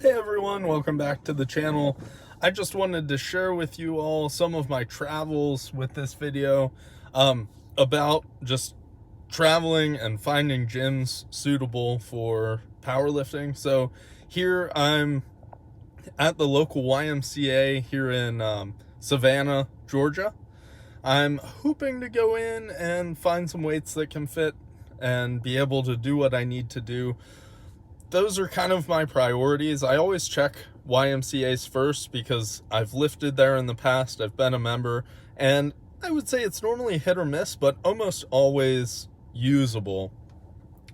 Hey everyone, welcome back to the channel. I just wanted to share with you all some of my travels with this video about just traveling and finding gyms suitable for powerlifting. So here I'm at the local YMCA here in Savannah, Georgia. I'm hoping to go in and find some weights that can fit and be able to do what I need to do. Those are kind of my priorities. I always check YMCA's first because I've lifted there in the past. I've been a member, and I would say it's normally hit or miss, but almost always usable.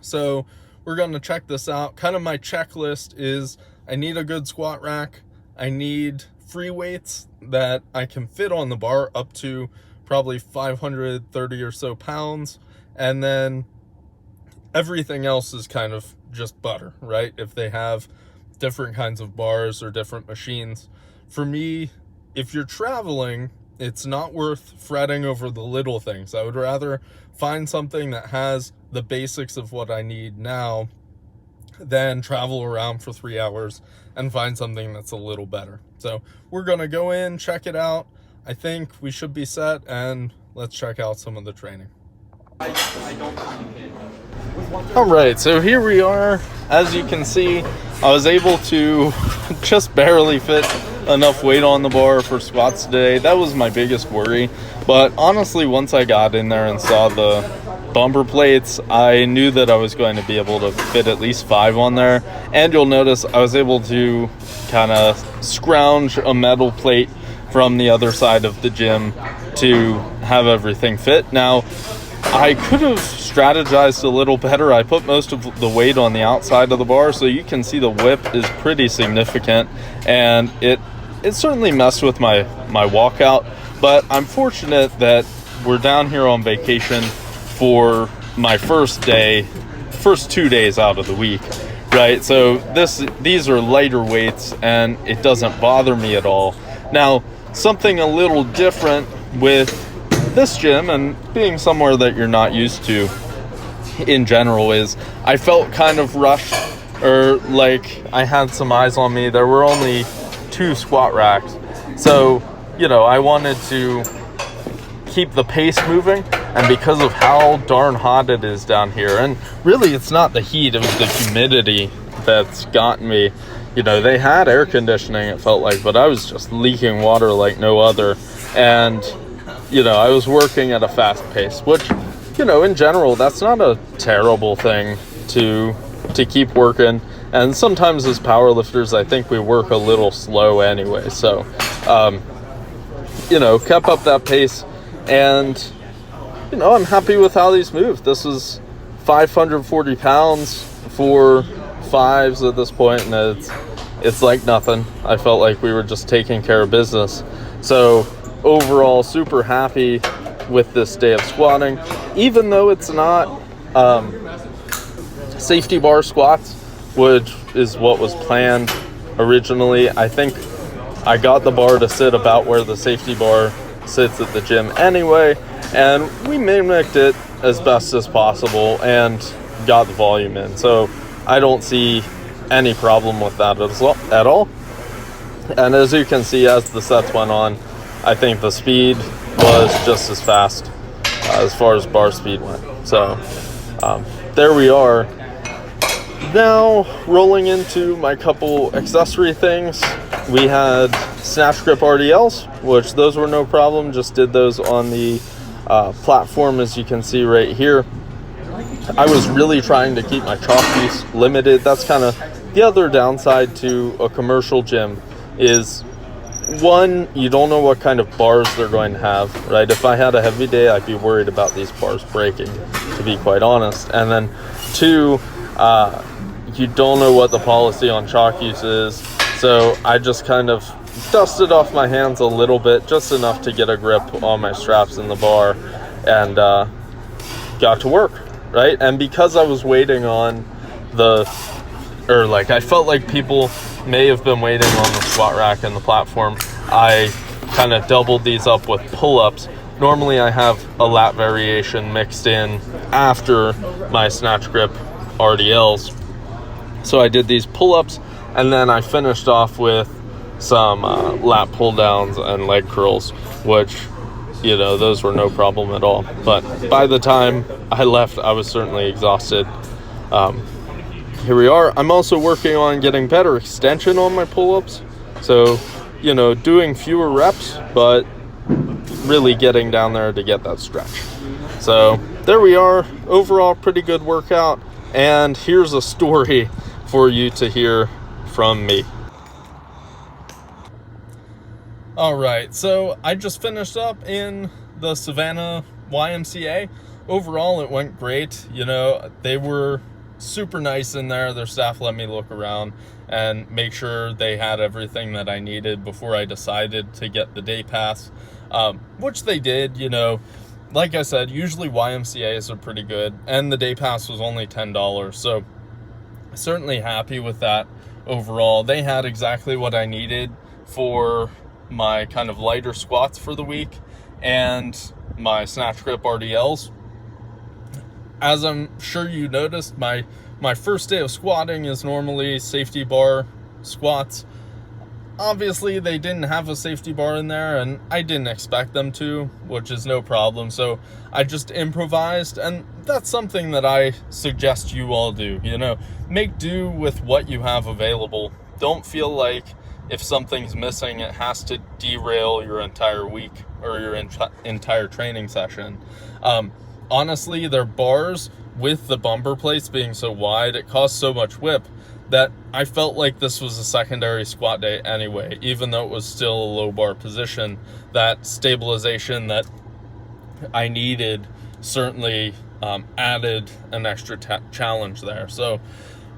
So we're going to check this out. Kind of my checklist is I need a good squat rack. I need free weights that I can fit on the bar up to probably 530 or so pounds. And then everything else is kind of just butter, right? If they have different kinds of bars or different machines. For me, if you're traveling, it's not worth fretting over the little things. I would rather find something that has the basics of what I need now than travel around for 3 hours and find something that's a little better. So we're gonna go in, check it out. I think we should be set, and let's check out some of the training. All right, so here we are. As you can see, I was able to just barely fit enough weight on the bar for squats today. That was my biggest worry. But honestly, once I got in there and saw the bumper plates, I knew that I was going to be able to fit at least 5 on there. And you'll notice I was able to kind of scrounge a metal plate from the other side of the gym to have everything fit. Now, I could have strategized a little better. I put most of the weight on the outside of the bar, so you can see the whip is pretty significant, and it certainly messed with my walkout. But I'm fortunate that we're down here on vacation for my first 2 days out of the week, right? So these are lighter weights, and it doesn't bother me at all. Now, something a little different with this gym and being somewhere that you're not used to in general is I felt kind of rushed, or like I had some eyes on me. There were only 2 squat racks, so I wanted to keep the pace moving, and because of how darn hot it is down here, and really it's not the heat, it was the humidity that's gotten me. They had air conditioning, it felt like, but I was just leaking water like no other, and I was working at a fast pace, which, in general, that's not a terrible thing to keep working. And sometimes as powerlifters, I think we work a little slow anyway. So, kept up that pace, and, I'm happy with how these move. This is 540 pounds for 5s at this point, and it's like nothing. I felt like we were just taking care of business. So, overall, super happy with this day of squatting, even though it's not safety bar squats, which is what was planned originally. I think I got the bar to sit about where the safety bar sits at the gym anyway, and we mimicked it as best as possible and got the volume in. So I don't see any problem with that at all. And as you can see, as the sets went on, I think the speed was just as fast as far as bar speed went. So there we are. Now rolling into my couple accessory things. We had snatch grip RDLs, which those were no problem. Just did those on the platform, as you can see right here. I was really trying to keep my chalk use limited. That's kind of the other downside to a commercial gym is, one, you don't know what kind of bars they're going to have, right? If I had a heavy day, I'd be worried about these bars breaking, to be quite honest. And then 2, you don't know what the policy on chalk use is. So I just kind of dusted off my hands a little bit, just enough to get a grip on my straps in the bar, and got to work, right? And because I was waiting on I felt like people may have been waiting on the squat rack and the platform, I kind of doubled these up with pull-ups. Normally I have a lat variation mixed in after my snatch grip RDLs. So I did these pull-ups And then I finished off with some lat pull downs and leg curls, which, you know, those were no problem at all. But by the time I left, I was certainly exhausted. Here we are. I'm also working on getting better extension on my pull-ups. So, you know, doing fewer reps, but really getting down there to get that stretch. So there we are. Overall, pretty good workout. And here's a story for you to hear from me. All right, so I just finished up in the Savannah YMCA. Overall, it went great. You know, they were super nice in there. Their staff let me look around and make sure they had everything that I needed before I decided to get the day pass, which they did. You know, like I said, usually YMCAs are pretty good, and the day pass was only $10, so certainly happy with that overall. They had exactly what I needed for my kind of lighter squats for the week and my snatch grip RDLs. As I'm sure you noticed, my first day of squatting is normally safety bar squats. Obviously, they didn't have a safety bar in there, and I didn't expect them to, which is no problem. So I just improvised, and that's something that I suggest you all do. You know, make do with what you have available. Don't feel like if something's missing, it has to derail your entire week or your entire training session. Honestly, their bars, with the bumper plates being so wide, it caused so much whip that I felt like this was a secondary squat day anyway, even though it was still a low bar position. That stabilization that I needed certainly added an extra challenge there. So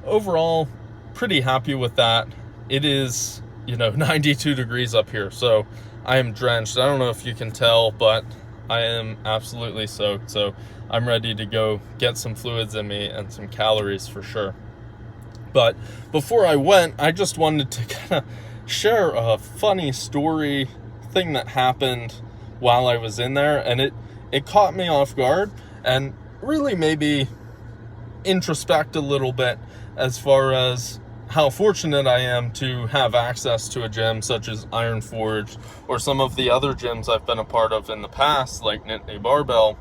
overall, pretty happy with that. It is, you know, 92 degrees up here, so I am drenched. I don't know if you can tell, but I am absolutely soaked. So I'm ready to go get some fluids in me and some calories for sure. But before I went, I just wanted to kind of share a funny story thing that happened while I was in there, and it caught me off guard and really made me introspect a little bit as far as how fortunate I am to have access to a gym such as Iron Forge or some of the other gyms I've been a part of in the past, like Nittany Barbell.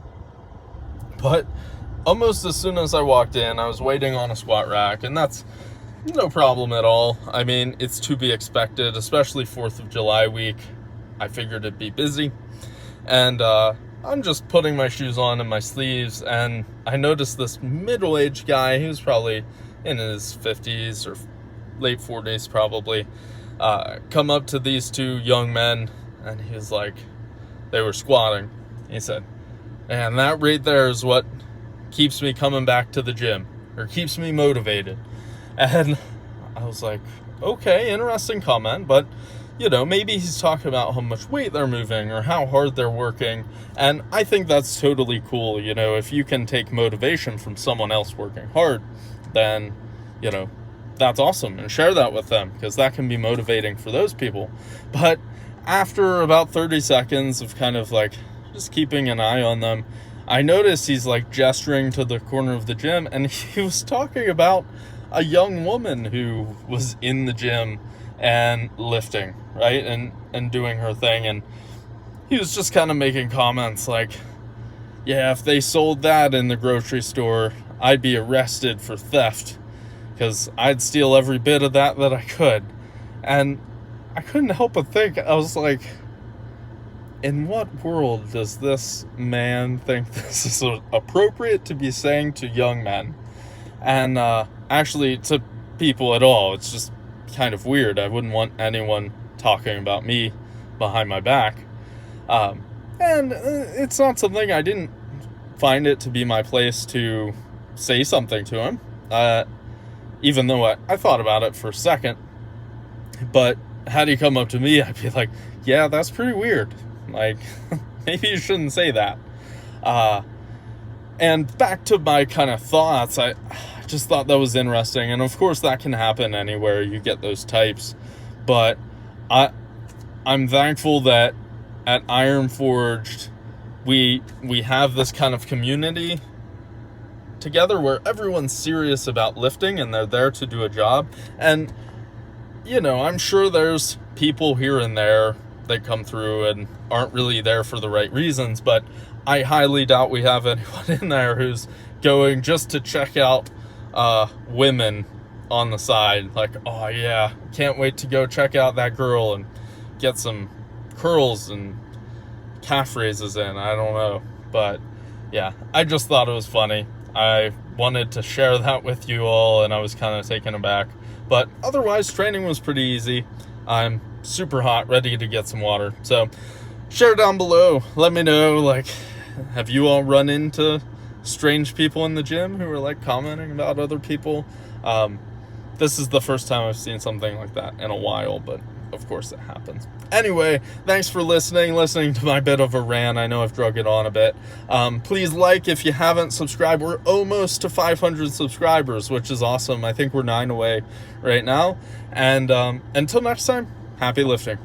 But almost as soon as I walked in, I was waiting on a squat rack, and that's no problem at all. I mean, it's to be expected, especially 4th of July week. I figured it'd be busy, and I'm just putting my shoes on and my sleeves, and I noticed this middle-aged guy. He was probably in his 50s or late 40s probably, come up to these two young men, and he was like, they were squatting. He said, "And that right there is what keeps me coming back to the gym, or keeps me motivated." And I was like, okay, interesting comment, but you know, maybe he's talking about how much weight they're moving or how hard they're working. And I think that's totally cool. You know, if you can take motivation from someone else working hard, then, you know, that's awesome, and share that with them, because that can be motivating for those people. But after about 30 seconds of kind of like just keeping an eye on them, I noticed he's like gesturing to the corner of the gym, and he was talking about a young woman who was in the gym and lifting, right, and doing her thing. And he was just kind of making comments like, yeah, if they sold that in the grocery store, I'd be arrested for theft, because I'd steal every bit of that I could. And I couldn't help but think, I was like, in what world does this man think this is appropriate to be saying to young men? And actually to people at all. It's just kind of weird. I wouldn't want anyone talking about me behind my back. And it's not something, I didn't find it to be my place to say something to him, even though I thought about it for a second. But had he come up to me, I'd be like, yeah, that's pretty weird. Like, maybe you shouldn't say that. And back to my kind of thoughts, I just thought that was interesting. And of course that can happen anywhere you get those types. But I'm thankful that at Iron Forged, we have this kind of community together where everyone's serious about lifting and they're there to do a job. And you know, I'm sure there's people here and there that come through and aren't really there for the right reasons, but I highly doubt we have anyone in there who's going just to check out women on the side. Like, oh yeah, can't wait to go check out that girl and get some curls and calf raises in. I don't know, but yeah, I just thought it was funny. I wanted to share that with you all, and I was kind of taken aback. But otherwise, training was pretty easy. I'm super hot, ready to get some water. So share down below. Let me know, like, have you all run into strange people in the gym who are like commenting about other people? This is the first time I've seen something like that in a while, but of course it happens. Anyway, thanks for listening to my bit of a rant. I know I've drug it on a bit. Please like if you haven't subscribed. We're almost to 500 subscribers, which is awesome. I think we're 9 away right now. And until next time, happy lifting.